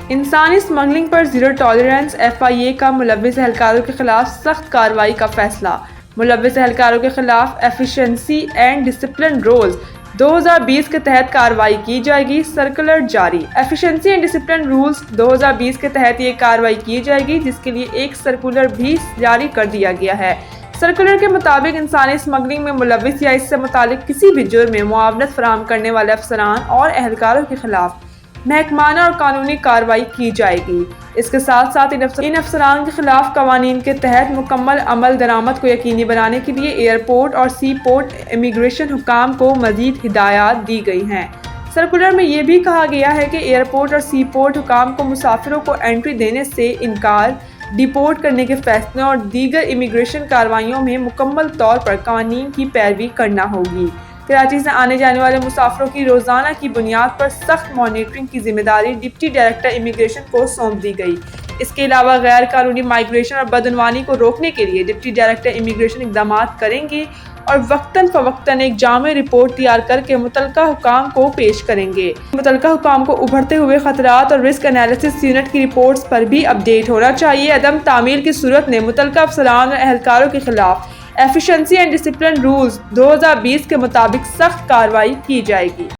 انسانی اسمگلنگ پر zero tolerance, FIA کا ملوث اہلکاروں کے خلاف سخت کارروائی کا فیصلہ۔ ملوث اہلکاروں کے خلاف ایفیشنسی اینڈ ڈسپلن رولز 2020 کے تحت کارروائی کی جائے گی، سرکولر جاری۔ ایفیشنسی اینڈ ڈسپلن رولز 2020 کے تحت یہ کارروائی کی جائے گی، جس کے لیے ایک سرکولر بھی جاری کر دیا گیا ہے۔ سرکولر کے مطابق انسانی اسمگلنگ میں ملوث یا اس سے متعلق کسی بھی جرم میں معاونت فراہم کرنے والے افسران اور اہلکاروں کے خلاف محکمانہ اور قانونی کارروائی کی جائے گی۔ اس کے ساتھ ساتھ ان افسران کے خلاف قوانین کے تحت مکمل عمل درآمد کو یقینی بنانے کے لیے ایئرپورٹ اور سی پورٹ امیگریشن حکام کو مزید ہدایات دی گئی ہیں۔ سرکولر میں یہ بھی کہا گیا ہے کہ ایئرپورٹ اور سی پورٹ حکام کو مسافروں کو انٹری دینے سے انکار، ڈیپورٹ کرنے کے فیصلوں اور دیگر امیگریشن کارروائیوں میں مکمل طور پر قوانین کی پیروی کرنا ہوگی۔ کراچی سے آنے جانے والے مسافروں کی روزانہ کی بنیاد پر سخت مانیٹرنگ کی ذمہ داری ڈپٹی ڈائریکٹر امیگریشن کو سونپ دی گئی۔ اس کے علاوہ غیر قانونی مائیگریشن اور بدعنوانی کو روکنے کے لیے ڈپٹی ڈائریکٹر امیگریشن اقدامات کریں گے اور وقتاً فوقتاً ایک جامع رپورٹ تیار کر کے متعلقہ حکام کو پیش کریں گے۔ متعلقہ حکام کو ابھرتے ہوئے خطرات اور رسک انالیسس یونٹ کی رپورٹس پر بھی اپڈیٹ ہونا چاہیے۔ عدم تعمیل کی صورت میں متعلقہ افسران اور اہلکاروں کے خلاف ایفیشنسی اینڈ ڈسپلن رولز 2020 کے مطابق سخت کارروائی کی جائے گی۔